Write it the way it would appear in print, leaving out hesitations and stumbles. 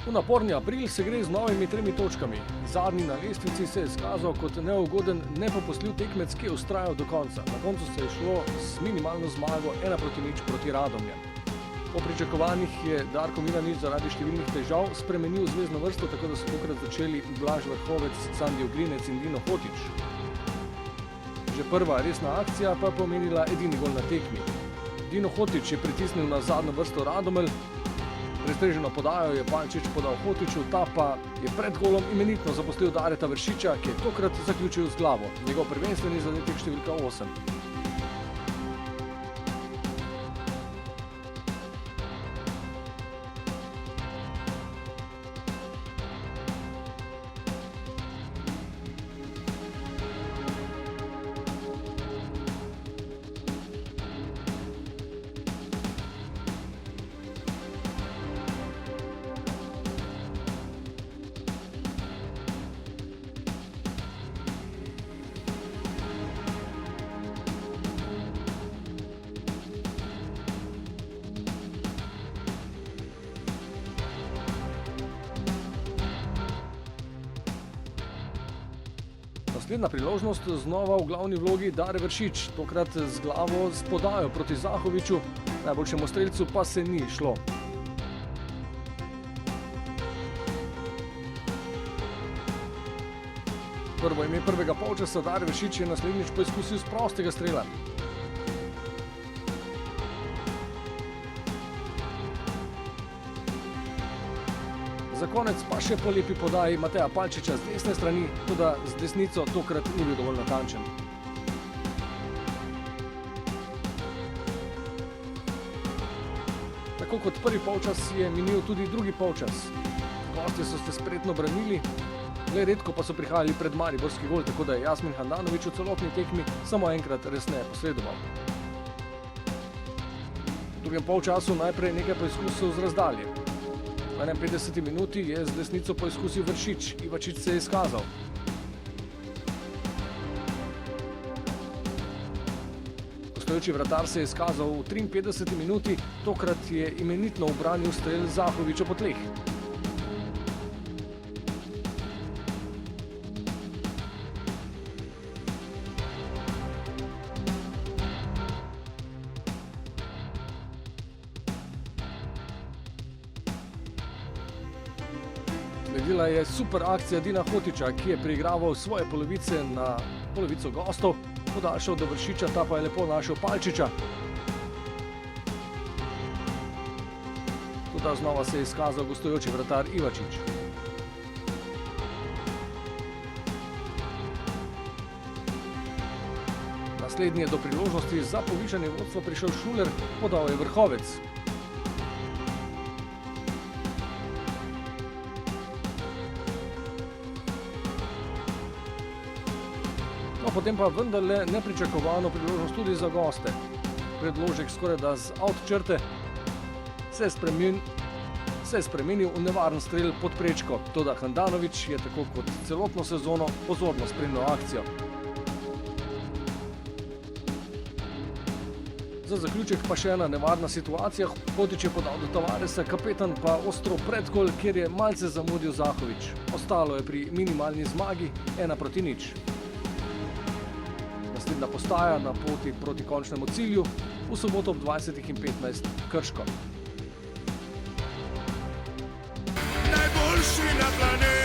V naporni april se gre z novimi 3 točkami. Zadnji na lestvici se je izkazal kot neugoden, nepopustljiv tekmec, ki je vztrajal do konca. Na koncu se je šlo s minimalno zmago 1:0 proti Radomljam. Po pričakovanjih je Darko Milanič zaradi številnih težav spremenil zvezno vrsto, tako da so tokrat začeli Blaž Vrhovec, Sandi Ogrinec in Dino Hotić. Že prva resna akcija pa je pomenila edini gol na tekmi. Dino Hotić je pritisnil na zadnjo vrsto Radomelj. Prestreženo podajo je Palčič podal Hotiću, ta pa je pred golom imenitno zaposlil Dareta Vršiča, ki je tokrat zaključil z glavo. Njegov prvenstveni zadetek številka 8. Naslednja priložnost znova v glavni vlogi Dare Vršič, tokrat z glavo s podajo proti Zahoviću, najboljšemu strelcu pa se ni šlo. Prvo ime prvega polčasa Dare Vršič je naslednjič poizkusil s prostega strela. Za konec pa še po lepi podaji Mateja Palčiča z desne strani, toda z desnico tokrat ni bil dovolj natančen. Tako kot prvi polčas je minil tudi drugi polčas. Gostje so se spretno branili, le redko pa so prihajali pred mariborski gol, tako da je Jasmin Handanović v celotni tekmi samo enkrat resneje posredoval. V drugem polčasu najprej nekaj poizkusov z razdalje. V 51. minuti je z desnico poizkusil Vršič, Ivačič se je izkazal. Gostujoči vratar se je izkazal v 53. minuti, tokrat je imenitno ubranil strel Zahovića po tleh. Sledila je super akcija Dina Hotića, ki je preigraval svoje polovice na polovico gostov, podaljšal do Vršiča, ta pa je lepo našel Palčiča. Toda znova se je izkazal gostujoči vratar Ivačič. Naslednji je do priložnosti za povišanje vodstva prišel Šuler, podal je Vrhovec. Potem pa vendarle nepričakovano priložnost tudi za goste. Predložek skorajda z out črte se je spremenil v nevaren strel pod prečko, toda Handanović je tako kot celotno sezono pozorno spremljal akcijo. Za zaključek pa še ena nevarna situacija. Hotić je podal do Tavaresa, kapetan pa ostro predgol, kjer je malce zamudil Zahović. Ostalo je pri minimalni zmagi 1:0. Naslednja postaja na poti proti končnemu cilju v soboto ob 20:15 Krško. Najboljši na planetu.